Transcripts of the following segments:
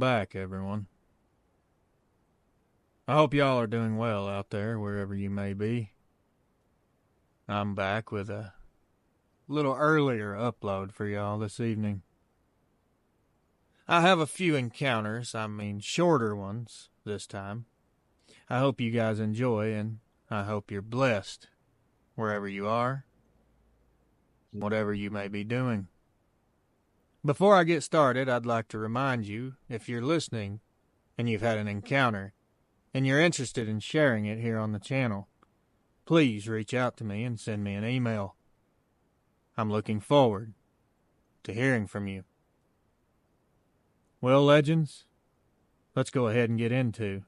back, everyone. I hope y'all are doing well out there, wherever you may be. I'm back with a little earlier upload for y'all this evening. I have a few encounters, shorter ones this time. I hope you guys enjoy, and I hope you're blessed, wherever you are, whatever you may be doing. Before I get started, I'd like to remind you, if you're listening and you've had an encounter, and you're interested in sharing it here on the channel, please reach out to me and send me an email. I'm looking forward to hearing from you. Well, legends, let's go ahead and get into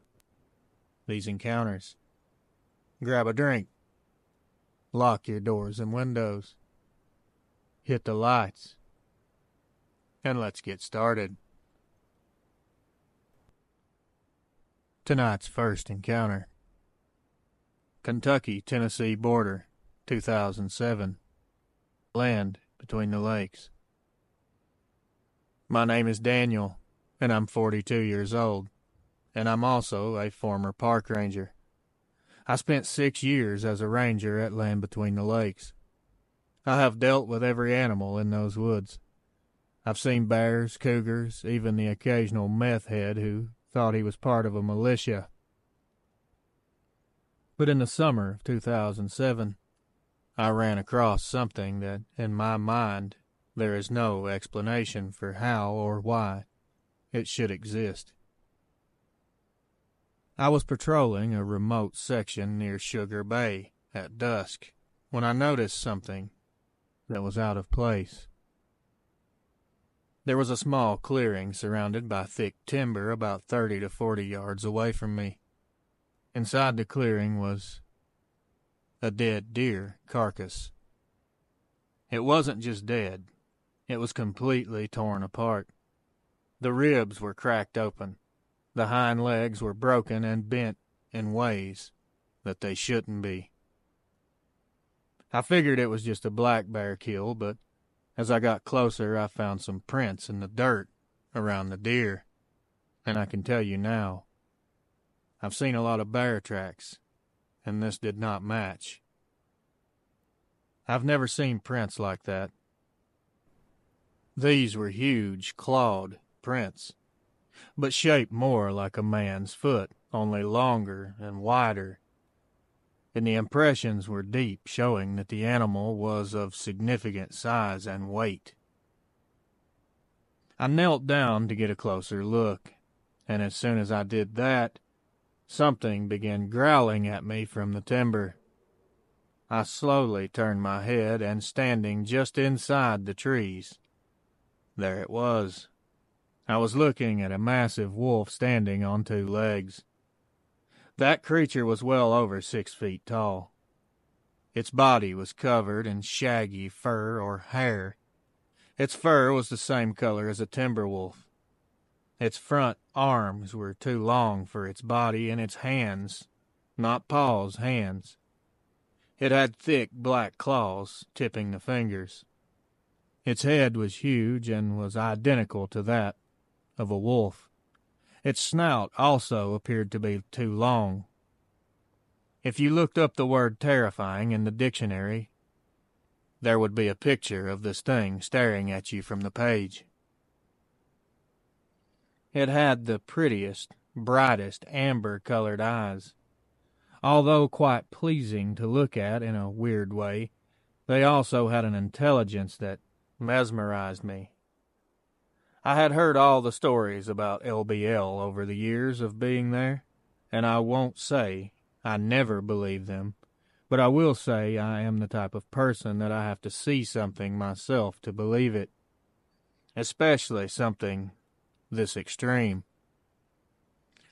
these encounters. Grab a drink, lock your doors and windows, hit the lights, and let's get started. Tonight's first encounter. Kentucky-Tennessee border, 2007. Land between the lakes. My name is Daniel, and I'm 42 years old, and I'm also a former park ranger. I spent 6 years as a ranger at Land Between the Lakes. I have dealt with every animal in those woods. I've seen bears, cougars, even the occasional meth head who thought he was part of a militia. But in the summer of 2007, I ran across something that, in my mind, there is no explanation for how or why it should exist. I was patrolling a remote section near Sugar Bay at dusk when I noticed something that was out of place. There was a small clearing surrounded by thick timber about 30 to 40 yards away from me. Inside the clearing was a dead deer carcass. It wasn't just dead. It was completely torn apart. The ribs were cracked open. The hind legs were broken and bent in ways that they shouldn't be. I figured it was just a black bear kill, but as I got closer, I found some prints in the dirt around the deer. And I can tell you now, I've seen a lot of bear tracks, and this did not match. I've never seen prints like that. These were huge, clawed prints, but shaped more like a man's foot, only longer and wider. And the impressions were deep, showing that the animal was of significant size and weight. I knelt down to get a closer look, and as soon as I did that, something began growling at me from the timber. I slowly turned my head, and standing just inside the trees, there it was. I was looking at a massive wolf standing on 2 legs. That creature was well over 6 feet tall. Its body was covered in shaggy fur or hair. Its fur was the same color as a timber wolf. Its front arms were too long for its body, and its hands, not paws, hands. It had thick black claws tipping the fingers. Its head was huge and was identical to that of a wolf. Its snout also appeared to be too long. If you looked up the word terrifying in the dictionary, there would be a picture of this thing staring at you from the page. It had the prettiest, brightest amber-colored eyes. Although quite pleasing to look at in a weird way, they also had an intelligence that mesmerized me. I had heard all the stories about LBL over the years of being there, and I won't say I never believed them, but I will say I am the type of person that I have to see something myself to believe it, especially something this extreme.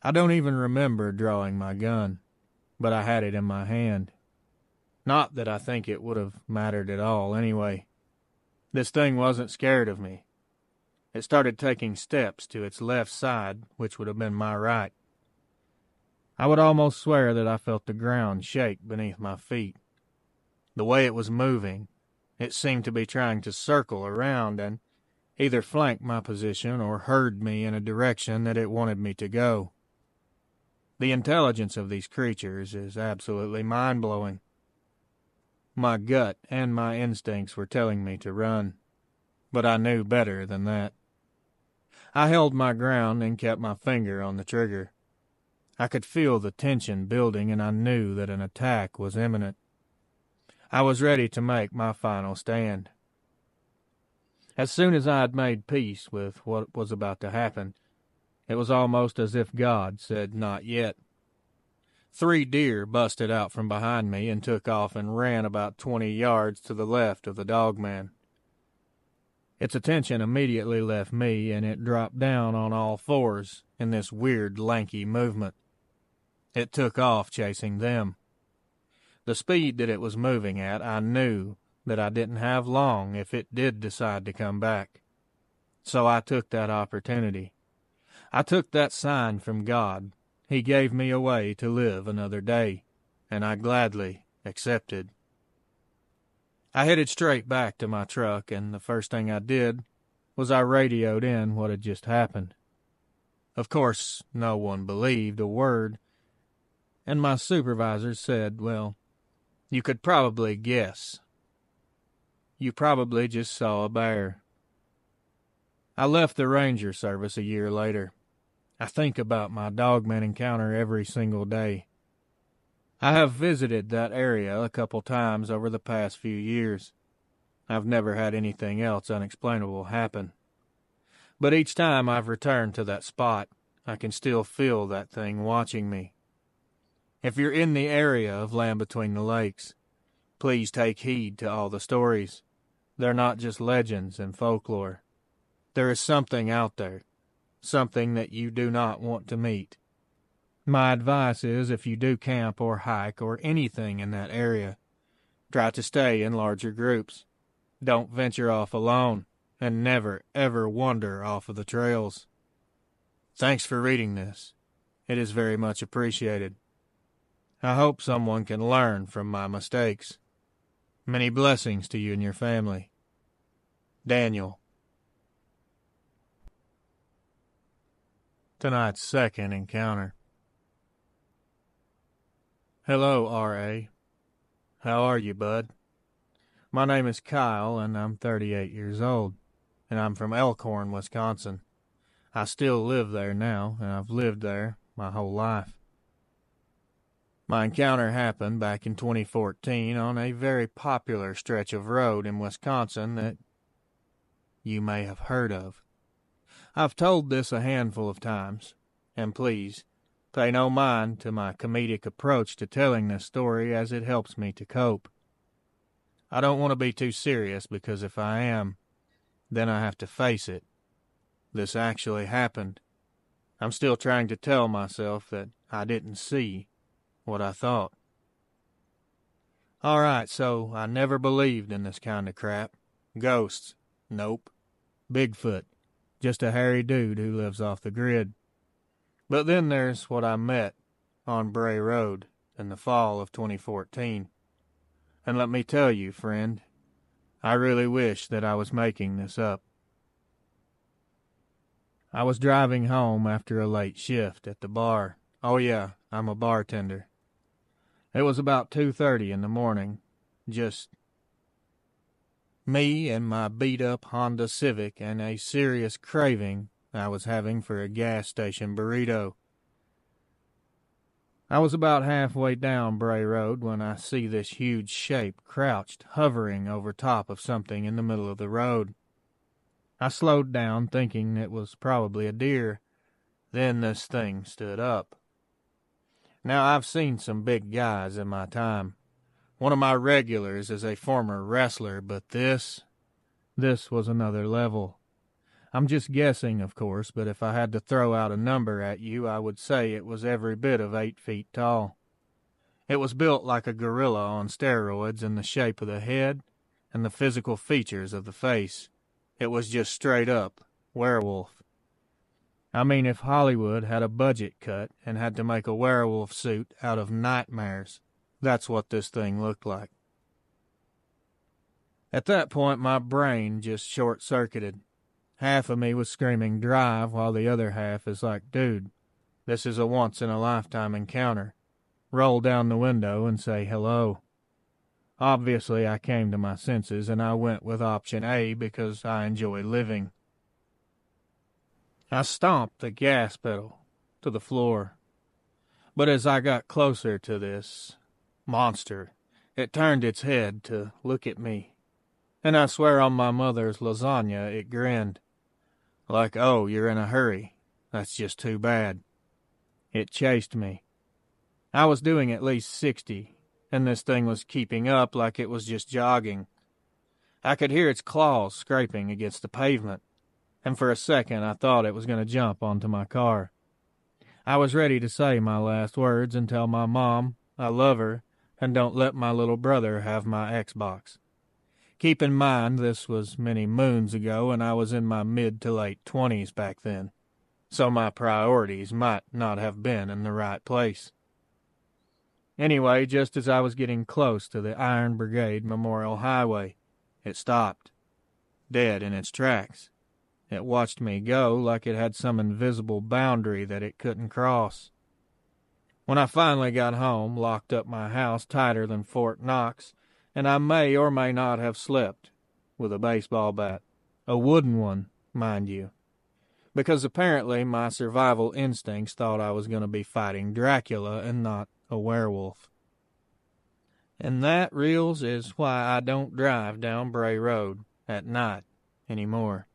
I don't even remember drawing my gun, but I had it in my hand. Not that I think it would have mattered at all anyway. This thing wasn't scared of me. It started taking steps to its left side, which would have been my right. I would almost swear that I felt the ground shake beneath my feet. The way it was moving, it seemed to be trying to circle around, and either flanked my position or herd me in a direction that it wanted me to go. The intelligence of these creatures is absolutely mind-blowing. My gut and my instincts were telling me to run, but I knew better than that. I held my ground and kept my finger on the trigger. I could feel the tension building, and I knew that an attack was imminent. I was ready to make my final stand. As soon as I had made peace with what was about to happen, it was almost as if God said, "Not yet." 3 deer busted out from behind me and took off and ran about 20 yards to the left of the Dogman. Its attention immediately left me, and it dropped down on all fours in this weird, lanky movement. It took off chasing them. The speed that it was moving at, I knew that I didn't have long if it did decide to come back. So I took that opportunity. I took that sign from God. He gave me a way to live another day, and I gladly accepted. I headed straight back to my truck, and the first thing I did was I radioed in what had just happened. Of course, no one believed a word, and my supervisor said, "Well, you could probably guess. You probably just saw a bear." I left the Ranger service a year later. I think about my Dogman encounter every single day. I have visited that area a couple times over the past few years. I've never had anything else unexplainable happen. But each time I've returned to that spot, I can still feel that thing watching me. If you're in the area of Land Between the Lakes, please take heed to all the stories. They're not just legends and folklore. There is something out there, something that you do not want to meet. My advice is, if you do camp or hike or anything in that area, try to stay in larger groups. Don't venture off alone, and never, ever wander off of the trails. Thanks for reading this. It is very much appreciated. I hope someone can learn from my mistakes. Many blessings to you and your family. Daniel. Tonight's second encounter. Hello, R.A. How are you, bud? My name is Kyle, and I'm 38 years old, and I'm from Elkhorn, Wisconsin. I still live there now, and I've lived there my whole life. My encounter happened back in 2014 on a very popular stretch of road in Wisconsin that you may have heard of. I've told this a handful of times, and please, pay no mind to my comedic approach to telling this story, as it helps me to cope. I don't want to be too serious, because if I am, then I have to face it. This actually happened. I'm still trying to tell myself that I didn't see what I thought. All right, so I never believed in this kind of crap. Ghosts, nope. Bigfoot, just a hairy dude who lives off the grid. But then there's what I met on Bray Road in the fall of 2014. And let me tell you, friend, I really wish that I was making this up. I was driving home after a late shift at the bar. Oh yeah, I'm a bartender. It was about 2:30 in the morning. Just me and my beat-up Honda Civic and a serious craving I was having for a gas station burrito. I was about halfway down Bray Road when I see this huge shape crouched, hovering over top of something in the middle of the road. I slowed down, thinking it was probably a deer. Then this thing stood up. Now, I've seen some big guys in my time. One of my regulars is a former wrestler, but this was another level. I'm just guessing, of course, but if I had to throw out a number at you, I would say it was every bit of 8 feet tall. It was built like a gorilla on steroids in the shape of the head and the physical features of the face. It was just straight up werewolf. I mean, if Hollywood had a budget cut and had to make a werewolf suit out of nightmares, that's what this thing looked like. At that point, my brain just short-circuited. Half of me was screaming drive, while the other half is like, dude, this is a once-in-a-lifetime encounter. Roll down the window and say hello. Obviously, I came to my senses, and I went with option A because I enjoy living. I stomped the gas pedal to the floor. But as I got closer to this monster, it turned its head to look at me. And I swear on my mother's lasagna, it grinned. Like, oh, you're in a hurry. That's just too bad. It chased me. I was doing at least 60, and this thing was keeping up like it was just jogging. I could hear its claws scraping against the pavement, and for a second I thought it was going to jump onto my car. I was ready to say my last words and tell my mom I love her and don't let my little brother have my Xbox. Keep in mind this was many moons ago and I was in my mid to late 20s back then, so my priorities might not have been in the right place. Anyway, just as I was getting close to the Iron Brigade Memorial Highway, it stopped, dead in its tracks. It watched me go like it had some invisible boundary that it couldn't cross. When I finally got home, locked up my house tighter than Fort Knox, and I may or may not have slept with a baseball bat. A wooden one, mind you. Because apparently my survival instincts thought I was going to be fighting Dracula and not a werewolf. And that, Reels, is why I don't drive down Bray Road at night anymore.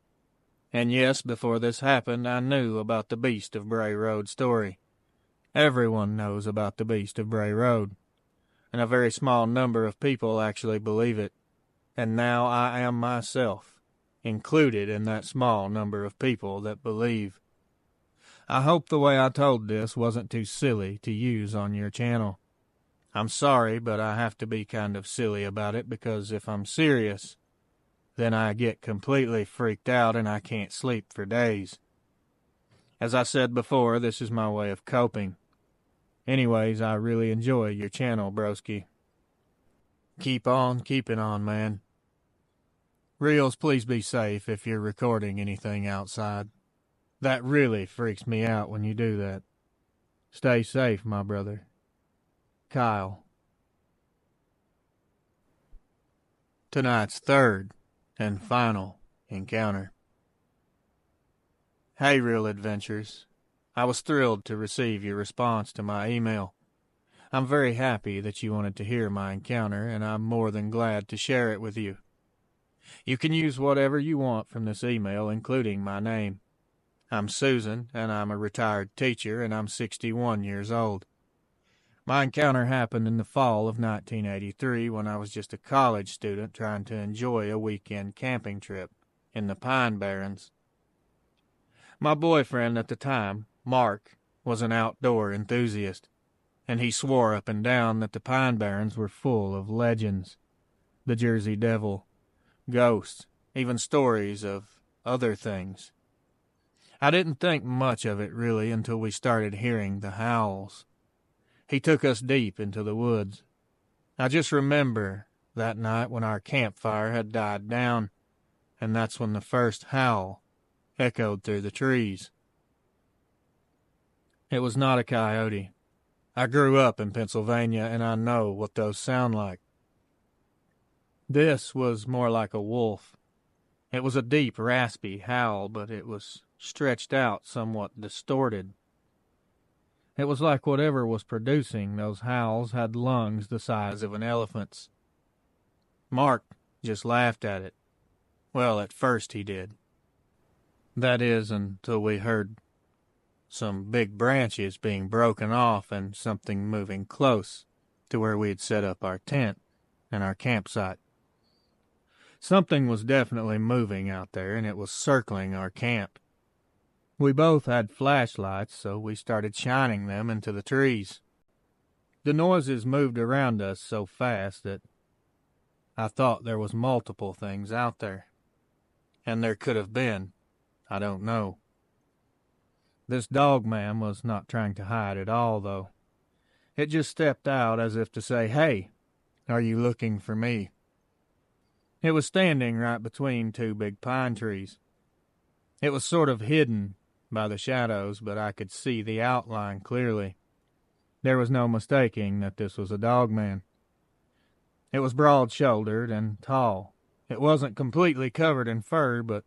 And yes, before this happened, I knew about the Beast of Bray Road story. Everyone knows about the Beast of Bray Road, and a very small number of people actually believe it. And now I am myself included in that small number of people that believe. I hope the way I told this wasn't too silly to use on your channel. I'm sorry, but I have to be kind of silly about it because if I'm serious, then I get completely freaked out and I can't sleep for days. As I said before, this is my way of coping. Anyways, I really enjoy your channel, broski. Keep on keeping on, man. Reels, please be safe if you're recording anything outside. That really freaks me out when you do that. Stay safe, my brother. Kyle. Tonight's third and final encounter. Hey, Real Adventures. I was thrilled to receive your response to my email. I'm very happy that you wanted to hear my encounter, and I'm more than glad to share it with you. You can use whatever you want from this email, including my name. I'm Susan, and I'm a retired teacher, and I'm 61 years old. My encounter happened in the fall of 1983 when I was just a college student trying to enjoy a weekend camping trip in the Pine Barrens. My boyfriend at the time, Mark, was an outdoor enthusiast, and he swore up and down that the Pine Barrens were full of legends. The Jersey Devil, ghosts, even stories of other things. I didn't think much of it really until we started hearing the howls. He took us deep into the woods. I just remember that night when our campfire had died down, and that's when the first howl echoed through the trees. It was not a coyote. I grew up in Pennsylvania, and I know what those sound like. This was more like a wolf. It was a deep, raspy howl, but it was stretched out, somewhat distorted. It was like whatever was producing those howls had lungs the size of an elephant's. Mark just laughed at it. Well, at first he did. That is, until we heard some big branches being broken off and something moving close to where we had set up our tent and our campsite. Something was definitely moving out there, and it was circling our camp. We both had flashlights, so we started shining them into the trees. The noises moved around us so fast that I thought there was multiple things out there. And there could have been. I don't know. This Dogman was not trying to hide at all, though. It just stepped out as if to say, "Hey, are you looking for me?" It was standing right between two big pine trees. It was sort of hidden by the shadows, but I could see the outline clearly. There was no mistaking that this was a dogman. It was broad-shouldered and tall. It wasn't completely covered in fur, but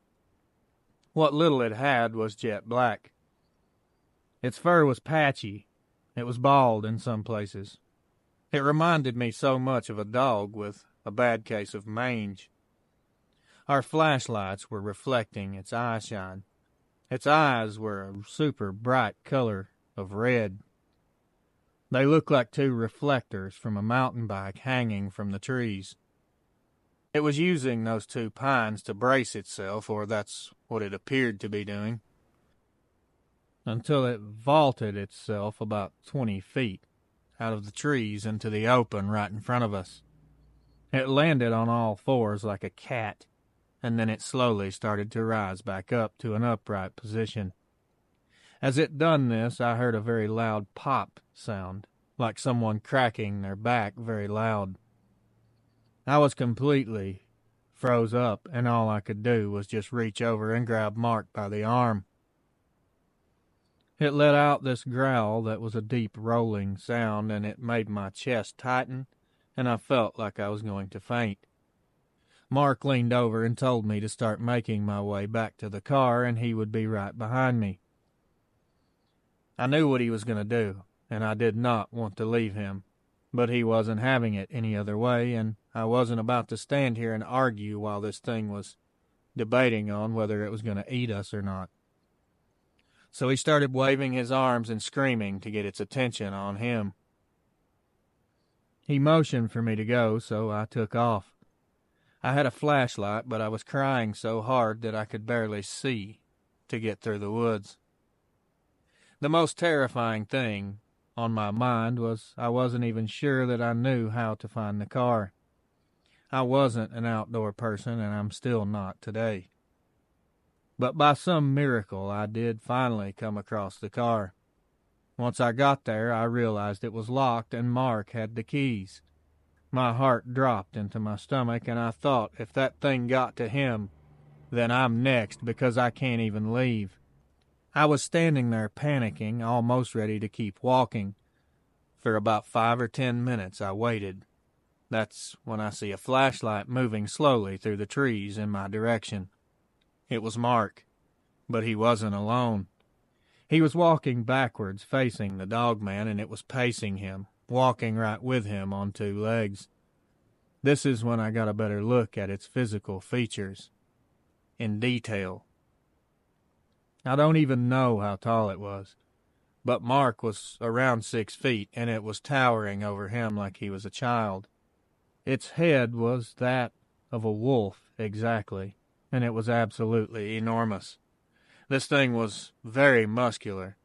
what little it had was jet black. Its fur was patchy. It was bald in some places. It reminded me so much of a dog with a bad case of mange. Our flashlights were reflecting its eye shine. Its eyes were a super bright color of red. They looked like two reflectors from a mountain bike hanging from the trees. It was using those two pines to brace itself, or that's what it appeared to be doing, until it vaulted itself about 20 feet out of the trees into the open right in front of us. It landed on all fours like a cat, and then it slowly started to rise back up to an upright position. As it done this, I heard a very loud pop sound, like someone cracking their back very loud. I was completely froze up, and all I could do was just reach over and grab Mark by the arm. It let out this growl that was a deep rolling sound, and it made my chest tighten, and I felt like I was going to faint. Mark leaned over and told me to start making my way back to the car, and he would be right behind me. I knew what he was going to do, and I did not want to leave him, but he wasn't having it any other way, and I wasn't about to stand here and argue while this thing was debating on whether it was going to eat us or not. So he started waving his arms and screaming to get its attention on him. He motioned for me to go, so I took off. I had a flashlight, but I was crying so hard that I could barely see to get through the woods. The most terrifying thing on my mind was I wasn't even sure that I knew how to find the car. I wasn't an outdoor person, and I'm still not today. But by some miracle, I did finally come across the car. Once I got there, I realized it was locked and Mark had the keys. My heart dropped into my stomach, and I thought if that thing got to him, then I'm next because I can't even leave. I was standing there panicking, almost ready to keep walking. For about 5 or 10 minutes I waited. That's when I see a flashlight moving slowly through the trees in my direction. It was Mark, but he wasn't alone. He was walking backwards, facing the dogman, and it was pacing him, walking right with him on 2 legs. This is when I got a better look at its physical features, in detail. I don't even know how tall it was, but Mark was around 6 feet, and it was towering over him like he was a child. Its head was that of a wolf, exactly, and it was absolutely enormous. This thing was very muscular.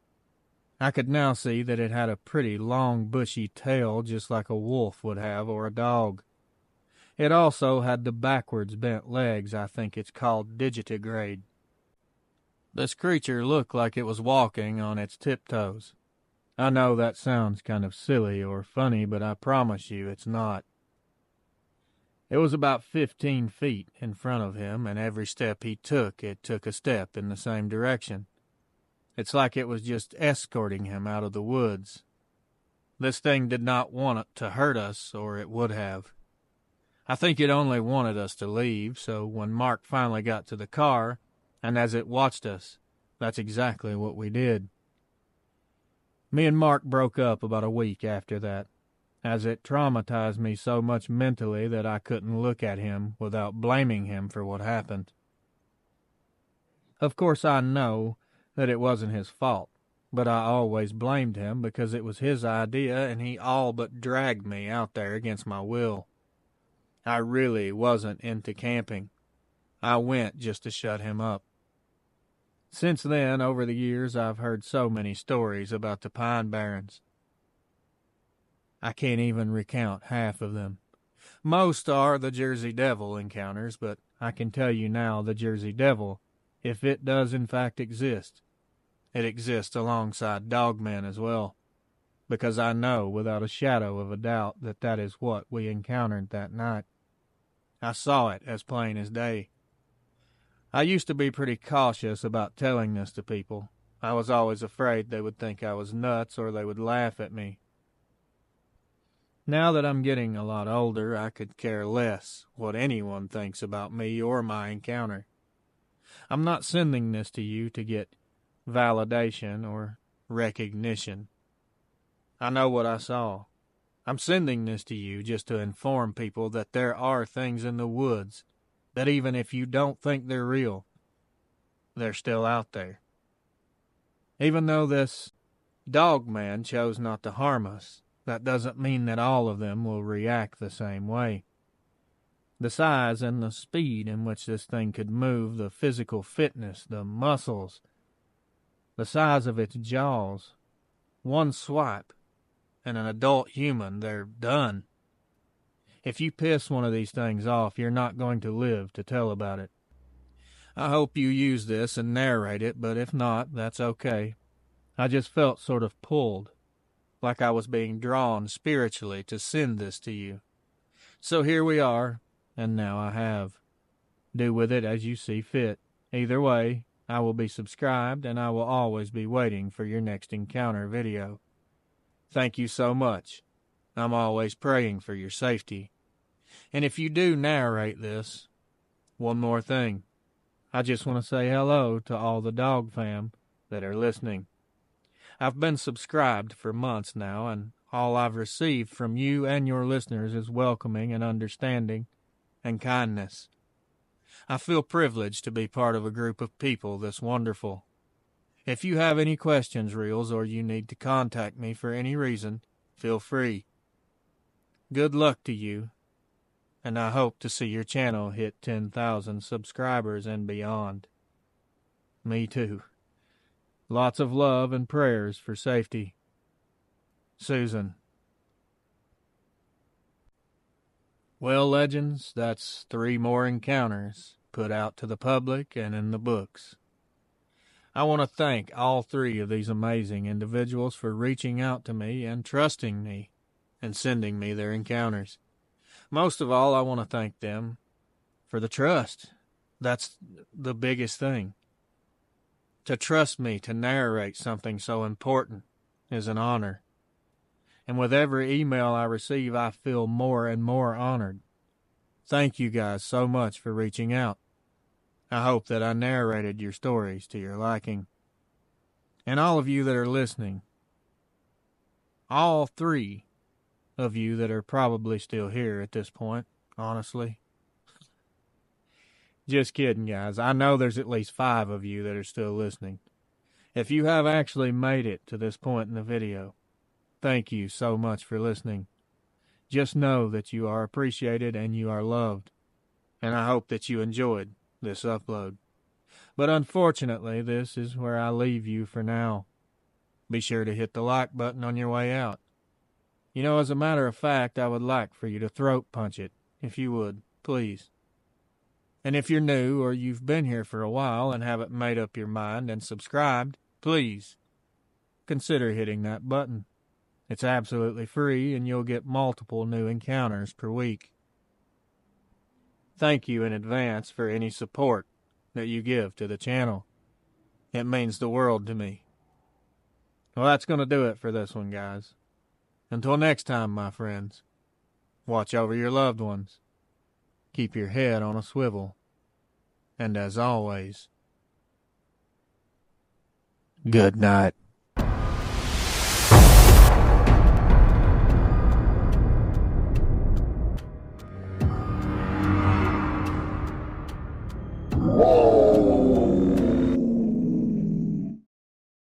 I could now see that it had a pretty long, bushy tail, just like a wolf would have, or a dog. It also had the backwards bent legs I think it's called digitigrade. This creature looked like it was walking on its tiptoes. I know that sounds kind of silly or funny, but I promise you it's not. It was about 15 feet in front of him, and every step he took, it took a step in the same direction. It's like it was just escorting him out of the woods. This thing did not want it to hurt us, or it would have. I think it only wanted us to leave, so when Mark finally got to the car, and as it watched us, that's exactly what we did. Me and Mark broke up about a week after that, as it traumatized me so much mentally that I couldn't look at him without blaming him for what happened. Of course, I know that it wasn't his fault, but I always blamed him because it was his idea and he all but dragged me out there against my will. I really wasn't into camping. I went just to shut him up. Since then, over the years, I've heard so many stories about the Pine Barrens. I can't even recount half of them. Most are the Jersey Devil encounters, but I can tell you now the Jersey Devil, if it does in fact exist, it exists alongside Dogman as well, because I know without a shadow of a doubt that that is what we encountered that night. I saw it as plain as day. I used to be pretty cautious about telling this to people. I was always afraid they would think I was nuts or they would laugh at me. Now that I'm getting a lot older, I could care less what anyone thinks about me or my encounter. I'm not sending this to you to get validation or recognition. I know what I saw. I'm sending this to you just to inform people that there are things in the woods that even if you don't think they're real, they're still out there. Even though this Dogman chose not to harm us, that doesn't mean that all of them will react the same way. The size and the speed in which this thing could move, the physical fitness, the muscles, the size of its jaws. One swipe, and an adult human, they're done. If you piss one of these things off, you're not going to live to tell about it. I hope you use this and narrate it, but if not, that's okay. I just felt sort of pulled, like I was being drawn spiritually to send this to you. So here we are, and now I have. Do with it as you see fit. Either way, I will be subscribed, and I will always be waiting for your next encounter video. Thank you so much. I'm always praying for your safety. And if you do narrate this, one more thing. I just want to say hello to all the dog fam that are listening. I've been subscribed for months now, and all I've received from you and your listeners is welcoming and understanding and kindness. I feel privileged to be part of a group of people this wonderful. If you have any questions, Reels, or you need to contact me for any reason, feel free. Good luck to you, and I hope to see your channel hit 10,000 subscribers and beyond. Me too. Lots of love and prayers for safety. Susan. Well, legends, that's 3 more encounters put out to the public and in the books. I want to thank all 3 of these amazing individuals for reaching out to me and trusting me and sending me their encounters. Most of all, I want to thank them for the trust. That's the biggest thing. To trust me to narrate something so important is an honor. And with every email I receive, I feel more and more honored. Thank you guys so much for reaching out. I hope that I narrated your stories to your liking. And all of you that are listening, all 3 of you that are probably still here at this point, honestly. Just kidding, guys. I know there's at least 5 of you that are still listening. If you have actually made it to this point in the video, thank you so much for listening. Just know that you are appreciated and you are loved. And I hope that you enjoyed this upload. But unfortunately, this is where I leave you for now. Be sure to hit the like button on your way out. You know, as a matter of fact, I would like for you to throat punch it, if you would, please. And if you're new or you've been here for a while and haven't made up your mind and subscribed, please consider hitting that button. It's absolutely free and you'll get multiple new encounters per week. Thank you in advance for any support that you give to the channel. It means the world to me. Well, that's going to do it for this one, guys. Until next time, my friends, watch over your loved ones. Keep your head on a swivel. And as always, good night.